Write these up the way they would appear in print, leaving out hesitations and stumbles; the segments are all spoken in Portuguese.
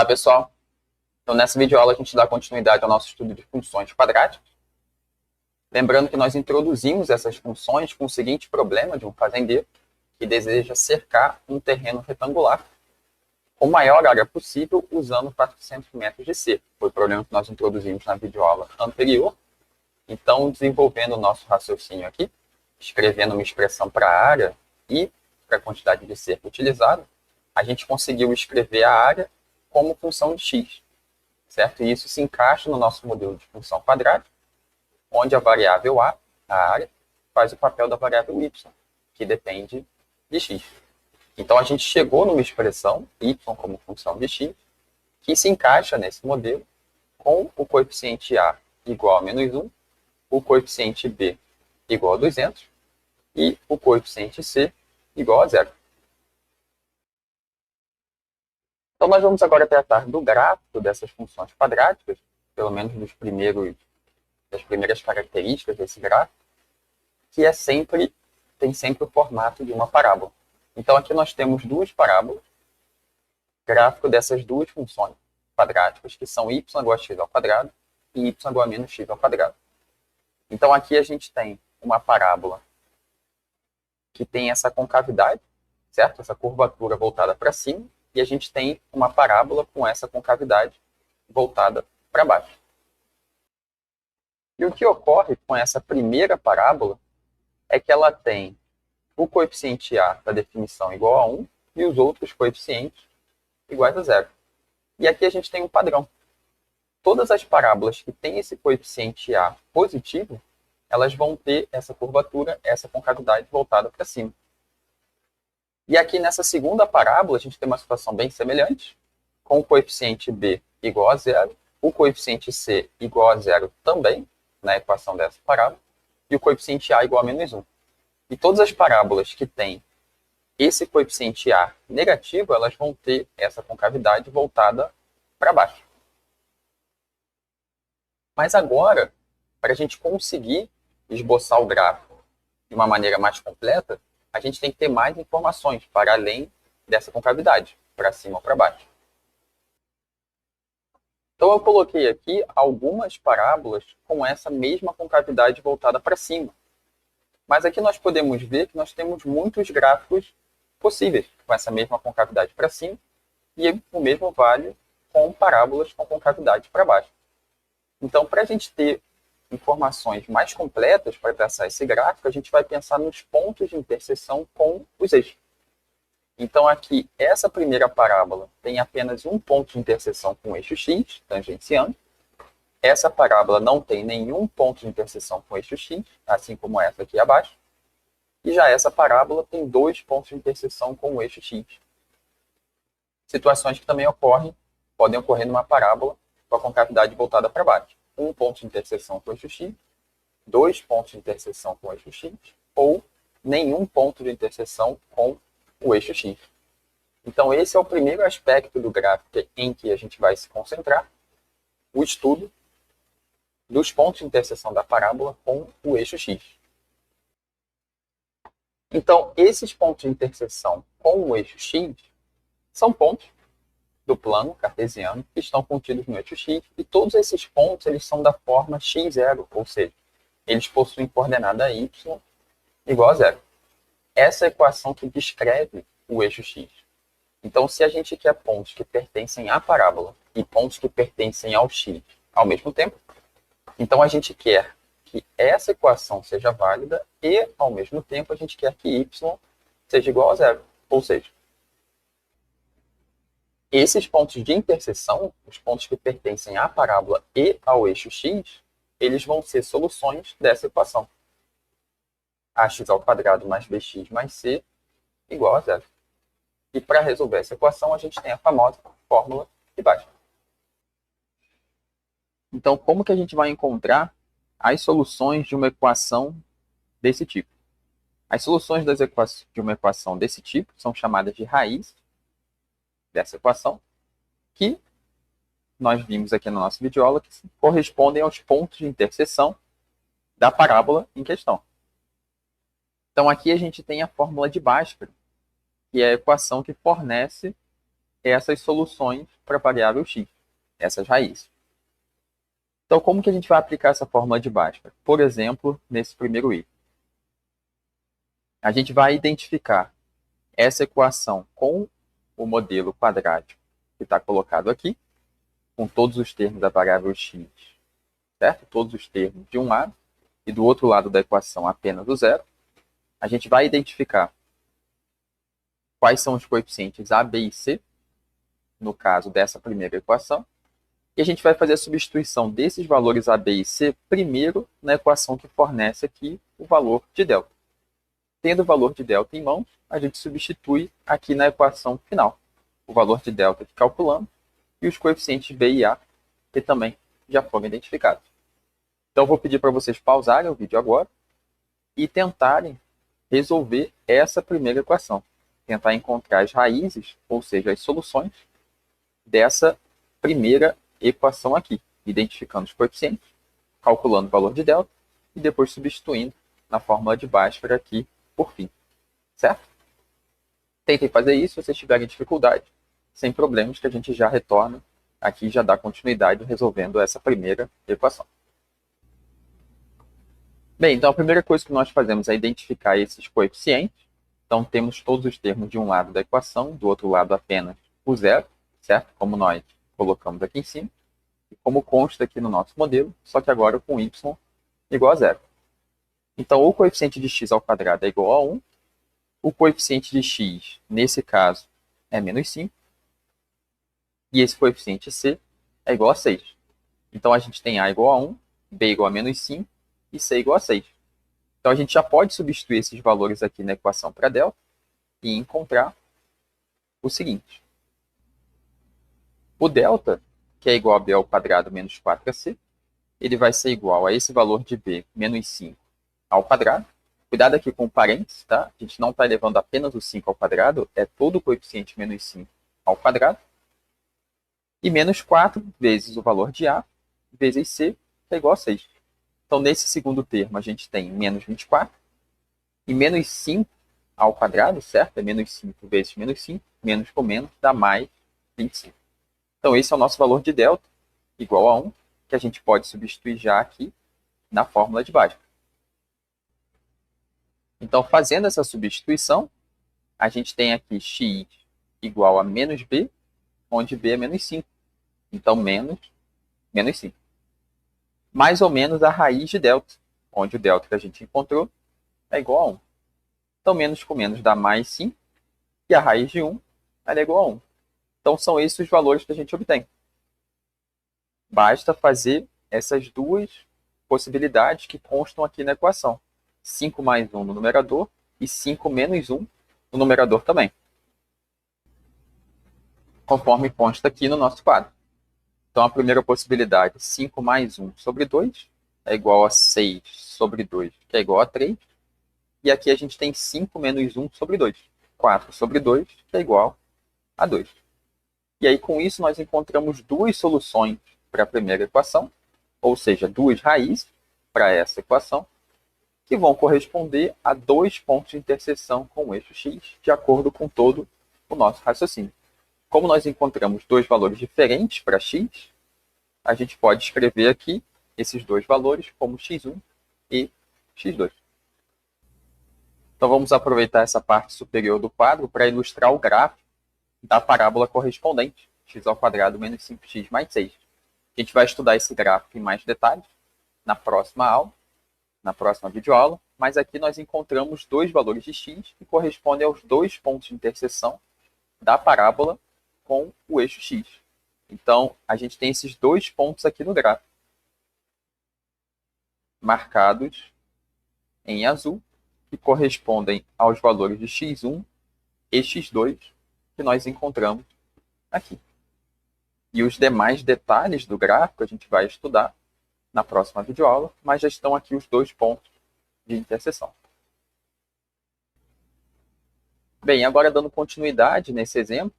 Olá, pessoal. Então, nessa videoaula, a gente dá continuidade ao nosso estudo de funções quadráticas. Lembrando que nós introduzimos essas funções com o seguinte problema de um fazendeiro que deseja cercar um terreno retangular com maior área possível usando 400 metros de cerco. Foi o problema que nós introduzimos na videoaula anterior. Então, desenvolvendo o nosso raciocínio aqui, escrevendo uma expressão para a área e para a quantidade de cerco utilizada, a gente conseguiu escrever a área como função de x, certo? E isso se encaixa no nosso modelo de função quadrática, onde a variável a área, faz o papel da variável y, que depende de x. Então, a gente chegou numa expressão, y como função de x, que se encaixa nesse modelo com o coeficiente a igual a menos 1, o coeficiente b igual a 200 e o coeficiente c igual a 0. Então, nós vamos agora tratar do gráfico dessas funções quadráticas, pelo menos das primeiras características desse gráfico, que tem sempre o formato de uma parábola. Então, aqui nós temos duas parábolas, gráfico dessas duas funções quadráticas, que são y igual a x ao quadrado e y igual a menos x ao quadrado. Então, aqui a gente tem uma parábola que tem essa concavidade, certo? Essa curvatura voltada para cima, e a gente tem uma parábola com essa concavidade voltada para baixo. E o que ocorre com essa primeira parábola é que ela tem o coeficiente a da definição igual a 1 e os outros coeficientes iguais a 0. E aqui a gente tem um padrão. Todas as parábolas que têm esse coeficiente a positivo, elas vão ter essa curvatura, essa concavidade voltada para cima. E aqui nessa segunda parábola, a gente tem uma situação bem semelhante, com o coeficiente b igual a 0, o coeficiente c igual a 0 também, na equação dessa parábola, e o coeficiente a igual a menos 1. E todas as parábolas que têm esse coeficiente a negativo, elas vão ter essa concavidade voltada para baixo. Mas agora, para a gente conseguir esboçar o gráfico de uma maneira mais completa, a gente tem que ter mais informações para além dessa concavidade, para cima ou para baixo. Então, eu coloquei aqui algumas parábolas com essa mesma concavidade voltada para cima. Mas aqui nós podemos ver que nós temos muitos gráficos possíveis com essa mesma concavidade para cima e o mesmo vale com parábolas com concavidade para baixo. Então, para a gente ter informações mais completas para traçar esse gráfico, a gente vai pensar nos pontos de interseção com os eixos. Então, aqui, essa primeira parábola tem apenas um ponto de interseção com o eixo x, tangenciando. Essa parábola não tem nenhum ponto de interseção com o eixo x, assim como essa aqui abaixo. E já essa parábola tem 2 pontos de interseção com o eixo x. Situações que também podem ocorrer numa parábola com a concavidade voltada para baixo. Um ponto de interseção com o eixo x, 2 pontos de interseção com o eixo x, ou nenhum ponto de interseção com o eixo x. Então, esse é o primeiro aspecto do gráfico em que a gente vai se concentrar, o estudo dos pontos de interseção da parábola com o eixo x. Então, esses pontos de interseção com o eixo x são pontos do plano cartesiano que estão contidos no eixo x, e todos esses pontos eles são da forma x0, ou seja, eles possuem coordenada y igual a 0. Essa é a equação que descreve o eixo x. Então, se a gente quer pontos que pertencem à parábola e pontos que pertencem ao x ao mesmo tempo, então a gente quer que essa equação seja válida e, ao mesmo tempo, a gente quer que y seja igual a 0. Ou seja, esses pontos de interseção, os pontos que pertencem à parábola e ao eixo x, eles vão ser soluções dessa equação. Ax ao quadrado mais bx mais c igual a 0. E para resolver essa equação, a gente tem a famosa fórmula de Bhaskara. Então, como que a gente vai encontrar as soluções de uma equação desse tipo? As soluções de uma equação desse tipo são chamadas de raiz dessa equação, que nós vimos aqui na nossa videoaula, que correspondem aos pontos de interseção da parábola em questão. Então, aqui a gente tem a fórmula de Bhaskara, que é a equação que fornece essas soluções para a variável x, essas raízes. Então, como que a gente vai aplicar essa fórmula de Bhaskara? Por exemplo, nesse primeiro item. A gente vai identificar essa equação com o modelo quadrático que está colocado aqui, com todos os termos da variável x, certo? Todos os termos de um lado, e do outro lado da equação apenas o zero. A gente vai identificar quais são os coeficientes a, b e c, no caso dessa primeira equação, e a gente vai fazer a substituição desses valores a, b e c primeiro na equação que fornece aqui o valor de delta. Tendo o valor de delta em mãos, a gente substitui aqui na equação final o valor de delta que calculamos e os coeficientes b e a, que também já foram identificados. Então, eu vou pedir para vocês pausarem o vídeo agora e tentarem resolver essa primeira equação. Tentar encontrar as raízes, ou seja, as soluções dessa primeira equação aqui, identificando os coeficientes, calculando o valor de delta e depois substituindo na fórmula de Bhaskara aqui por fim, certo? Tentem fazer isso se vocês tiverem dificuldade, sem problemas, que a gente já retorna aqui e já dá continuidade resolvendo essa primeira equação. Bem, então a primeira coisa que nós fazemos é identificar esses coeficientes. Então temos todos os termos de um lado da equação, do outro lado apenas o zero, certo? Como nós colocamos aqui em cima, e como consta aqui no nosso modelo, só que agora com y igual a zero. Então, o coeficiente de x ao quadrado é igual a 1. O coeficiente de x, nesse caso, é menos 5. E esse coeficiente c é igual a 6. Então, a gente tem a igual a 1, b igual a menos 5 e c igual a 6. Então, a gente já pode substituir esses valores aqui na equação para delta e encontrar o seguinte. O delta, que é igual a b ao quadrado menos 4ac, ele vai ser igual a esse valor de b menos 5 ao quadrado. Cuidado aqui com o parênteses, tá? A gente não está elevando apenas o 5 ao quadrado, é todo o coeficiente menos 5 ao quadrado. E menos 4 vezes o valor de a, vezes c, que é igual a 6. Então, nesse segundo termo, a gente tem menos 24. E menos 5 ao quadrado, certo? É menos 5 vezes menos 5, menos com menos, dá mais 25. Então, esse é o nosso valor de delta, igual a 1, que a gente pode substituir já aqui na fórmula de Bhaskara. Então, fazendo essa substituição, a gente tem aqui x igual a menos b, onde b é menos 5. Então, menos 5. Mais ou menos a raiz de delta, onde o delta que a gente encontrou é igual a 1. Então, menos com menos dá mais 5, e a raiz de 1 ela é igual a 1. Então, são esses os valores que a gente obtém. Basta fazer essas duas possibilidades que constam aqui na equação. 5 mais 1 no numerador e 5 menos 1 no numerador também. Conforme consta aqui no nosso quadro. Então, a primeira possibilidade, 5 mais 1 sobre 2, é igual a 6 sobre 2, que é igual a 3. E aqui a gente tem 5 menos 1 sobre 2, 4 sobre 2, que é igual a 2. E aí, com isso, nós encontramos duas soluções para a primeira equação, ou seja, duas raízes para essa equação, que vão corresponder a dois pontos de interseção com o eixo x, de acordo com todo o nosso raciocínio. Como nós encontramos dois valores diferentes para x, a gente pode escrever aqui esses dois valores como x1 e x2. Então, vamos aproveitar essa parte superior do quadro para ilustrar o gráfico da parábola correspondente, x ao quadrado menos 5x mais 6. A gente vai estudar esse gráfico em mais detalhes na próxima aula, na próxima videoaula, mas aqui nós encontramos dois valores de x que correspondem aos dois pontos de interseção da parábola com o eixo x. Então, a gente tem esses dois pontos aqui no gráfico, marcados em azul, que correspondem aos valores de x1 e x2 que nós encontramos aqui. E os demais detalhes do gráfico a gente vai estudar na próxima videoaula, mas já estão aqui os dois pontos de interseção. Bem, agora dando continuidade nesse exemplo,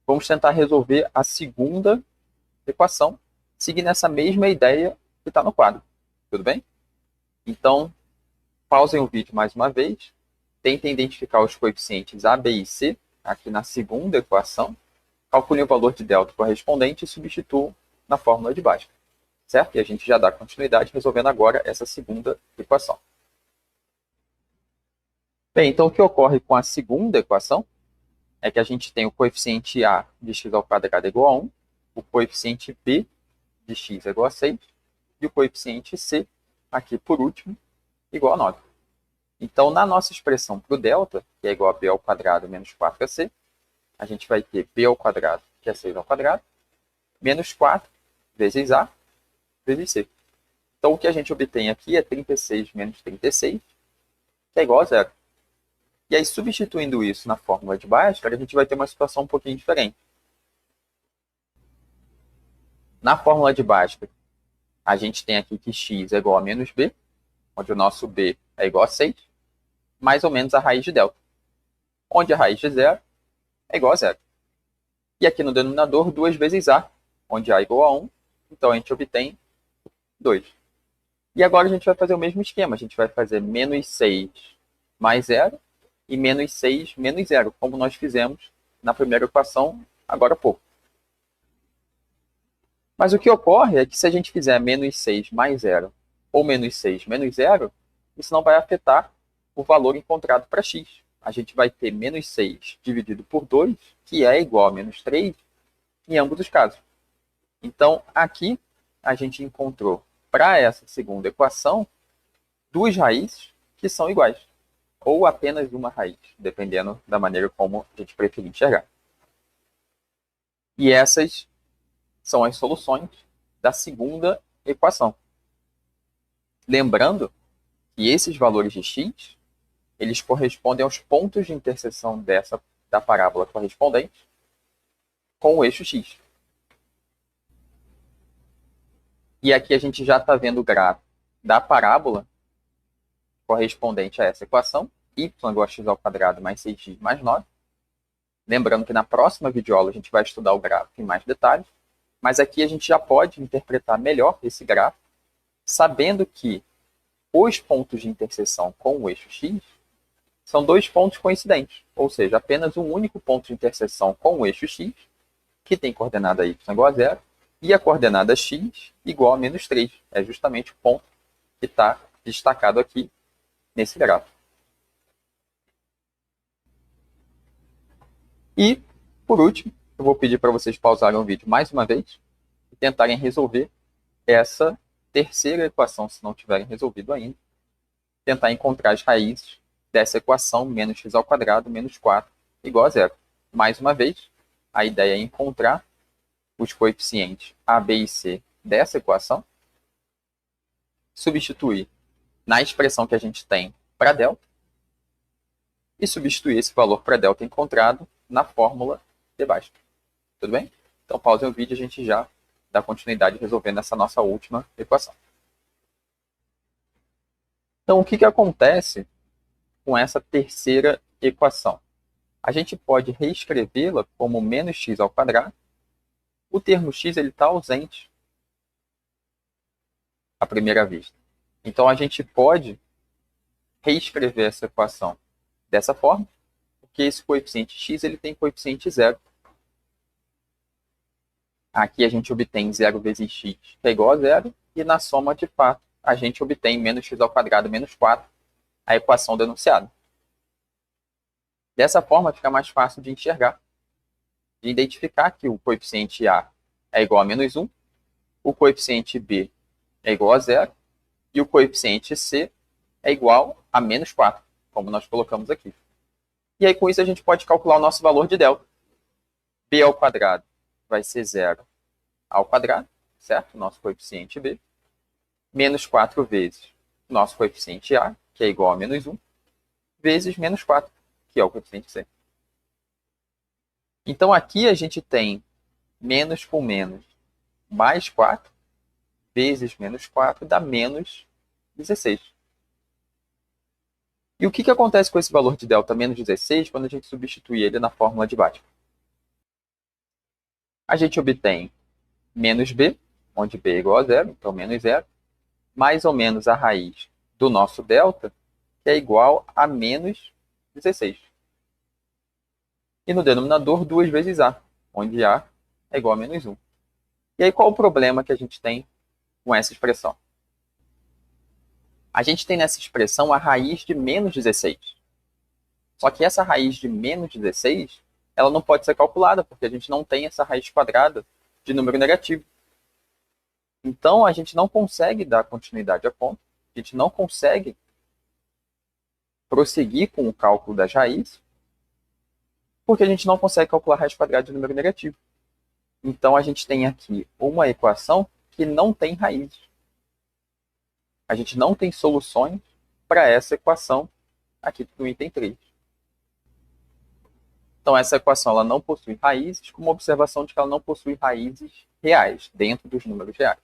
vamos tentar resolver a segunda equação, seguindo essa mesma ideia que está no quadro. Tudo bem? Então, pausem o vídeo mais uma vez, tentem identificar os coeficientes a, b e c, aqui na segunda equação, calculem o valor de delta correspondente e substituam na fórmula de Bhaskara, certo? E a gente já dá continuidade resolvendo agora essa segunda equação. Bem, então o que ocorre com a segunda equação é que a gente tem o coeficiente a de x ao quadrado igual a 1, o coeficiente b de x igual a 6 e o coeficiente c, aqui por último, igual a 9. Então, na nossa expressão para o delta, que é igual a b ao quadrado menos 4ac, a gente vai ter b ao quadrado, que é 6 ao quadrado, menos 4 vezes a vezes c. Então, o que a gente obtém aqui é 36 menos 36, que é igual a zero. E aí, substituindo isso na fórmula de Bhaskara, a gente vai ter uma situação um pouquinho diferente. Na fórmula de Bhaskara, a gente tem aqui que x é igual a menos b, onde o nosso b é igual a 6, mais ou menos a raiz de delta, onde a raiz de zero é igual a zero. E aqui no denominador, 2 vezes a, onde a é igual a 1, então a gente obtém 2. E agora a gente vai fazer o mesmo esquema, a gente vai fazer menos 6 mais zero e menos 6 menos zero, como nós fizemos na primeira equação agora há pouco. Mas o que ocorre é que se a gente fizer menos 6 mais zero ou menos 6 menos zero, isso não vai afetar o valor encontrado para x. A gente vai ter menos 6 dividido por 2, que é igual a menos 3, em ambos os casos. Então, aqui a gente encontrou, para essa segunda equação, duas raízes que são iguais, ou apenas uma raiz, dependendo da maneira como a gente preferir enxergar. E essas são as soluções da segunda equação. Lembrando que esses valores de x, eles correspondem aos pontos de interseção da parábola correspondente com o eixo x. E aqui a gente já está vendo o gráfico da parábola correspondente a essa equação, y igual a x ao quadrado mais 6x mais 9. Lembrando que na próxima videoaula a gente vai estudar o gráfico em mais detalhes, mas aqui a gente já pode interpretar melhor esse gráfico, sabendo que os pontos de interseção com o eixo x são dois pontos coincidentes, ou seja, apenas um único ponto de interseção com o eixo x, que tem coordenada y igual a 0, e a coordenada x igual a menos 3. É justamente o ponto que está destacado aqui nesse gráfico. E, por último, eu vou pedir para vocês pausarem o vídeo mais uma vez e tentarem resolver essa terceira equação, se não tiverem resolvido ainda. Tentar encontrar as raízes dessa equação, menos x ao quadrado menos 4 igual a 0. Mais uma vez, a ideia é encontrar os coeficientes a, b e c dessa equação, substituir na expressão que a gente tem para delta e substituir esse valor para delta encontrado na fórmula de Bhaskara. Tudo bem? Então, pausem o vídeo e a gente já dá continuidade resolvendo essa nossa última equação. Então, o que acontece com essa terceira equação? A gente pode reescrevê-la como menos x ao quadrado. O termo x está ausente à primeira vista. Então, a gente pode reescrever essa equação dessa forma, porque esse coeficiente x ele tem coeficiente zero. Aqui a gente obtém 0 vezes x, que é igual a zero, e na soma de fato a gente obtém menos x ao quadrado menos 4, a equação denunciada. Dessa forma fica mais fácil de enxergar, de identificar que o coeficiente a é igual a menos 1, o coeficiente b é igual a zero, e o coeficiente c é igual a menos 4, como nós colocamos aqui. E aí com isso a gente pode calcular o nosso valor de delta. B ao quadrado vai ser 0 ao quadrado, certo? Nosso coeficiente b, menos 4 vezes nosso coeficiente a, que é igual a menos 1, vezes menos 4, que é o coeficiente c. Então aqui a gente tem menos com menos mais 4, vezes menos 4, dá menos 16. E o que acontece com esse valor de delta menos 16 quando a gente substitui ele na fórmula de Bhaskara? A gente obtém menos b, onde b é igual a zero, então menos 0, mais ou menos a raiz do nosso delta, que é igual a menos 16. E no denominador, 2 vezes a. onde A é igual a menos 1. E aí, qual o problema que a gente tem com essa expressão? A gente tem nessa expressão a raiz de menos 16. Só que essa raiz de menos 16, ela não pode ser calculada, porque a gente não tem essa raiz quadrada de número negativo. Então, a gente não consegue dar continuidade à conta, a gente não consegue prosseguir com o cálculo das raízes, porque a gente não consegue calcular a raiz quadrada de número negativo. Então, a gente tem aqui uma equação que não tem raízes. A gente não tem soluções para essa equação aqui do item 3. Então, essa equação ela não possui raízes, com uma observação de que ela não possui raízes reais, dentro dos números reais.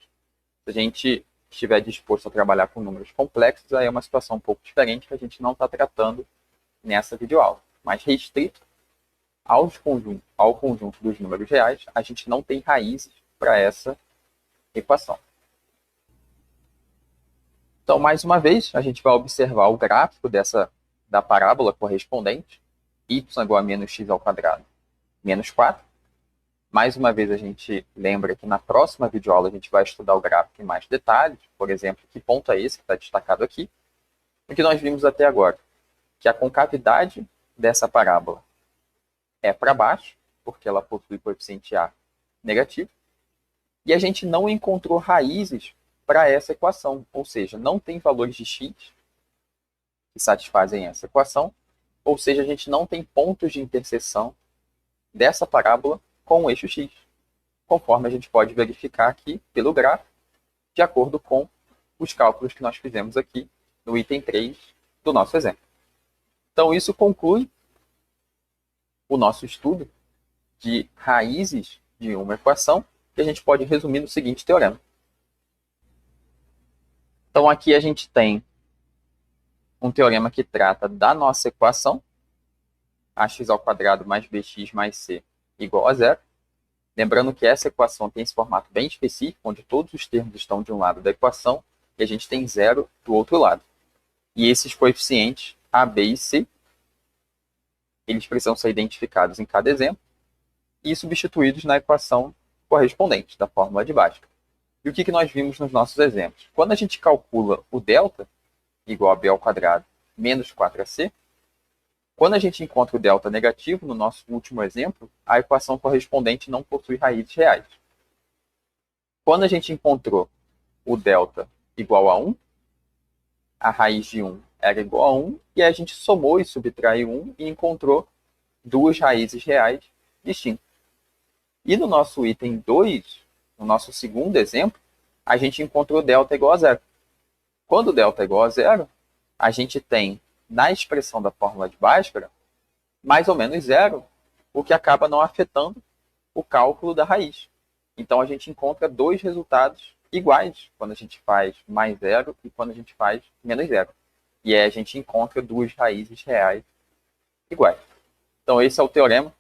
Se a gente estiver disposto a trabalhar com números complexos, aí é uma situação um pouco diferente que a gente não está tratando nessa videoaula. Mas restrito ao conjunto dos números reais, a gente não tem raízes para essa equação. Então, mais uma vez, a gente vai observar o gráfico da parábola correspondente, y igual a menos x ao quadrado menos 4. Mais uma vez, a gente lembra que na próxima videoaula a gente vai estudar o gráfico em mais detalhes. Por exemplo, que ponto é esse que está destacado aqui? O que nós vimos até agora? Que a concavidade dessa parábola é para baixo, porque ela possui coeficiente A negativo. E a gente não encontrou raízes para essa equação, ou seja, não tem valores de x que satisfazem essa equação, ou seja, a gente não tem pontos de interseção dessa parábola com o eixo x, conforme a gente pode verificar aqui pelo gráfico, de acordo com os cálculos que nós fizemos aqui no item 3 do nosso exemplo. Então, isso conclui o nosso estudo de raízes de uma equação, que a gente pode resumir no seguinte teorema. Então, aqui a gente tem um teorema que trata da nossa equação, ax ao quadrado mais bx mais c igual a zero. Lembrando que essa equação tem esse formato bem específico, onde todos os termos estão de um lado da equação e a gente tem zero do outro lado. E esses coeficientes a, b e c, eles precisam ser identificados em cada exemplo e substituídos na equação correspondente da fórmula de Bhaskara. E o que nós vimos nos nossos exemplos? Quando a gente calcula o delta, igual a b ao quadrado menos 4ac, quando a gente encontra o delta negativo, no nosso último exemplo, a equação correspondente não possui raízes reais. Quando a gente encontrou o delta igual a 1, a raiz de 1 era igual a 1, e a gente somou e subtraiu 1 e encontrou duas raízes reais distintas. E no nosso item 2, no nosso segundo exemplo, a gente encontrou delta igual a zero. Quando delta é igual a zero, a gente tem, na expressão da fórmula de Bhaskara, mais ou menos zero, o que acaba não afetando o cálculo da raiz. Então, a gente encontra dois resultados iguais quando a gente faz mais zero e quando a gente faz menos zero. E aí a gente encontra duas raízes reais iguais. Então, esse é o teorema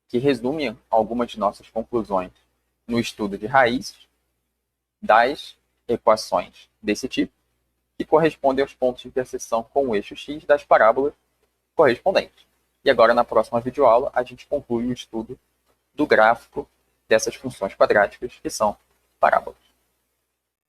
que resume algumas de nossas conclusões no estudo de raízes das equações desse tipo, que correspondem aos pontos de interseção com o eixo x das parábolas correspondentes. E agora, na próxima videoaula, a gente conclui o estudo do gráfico dessas funções quadráticas, que são parábolas.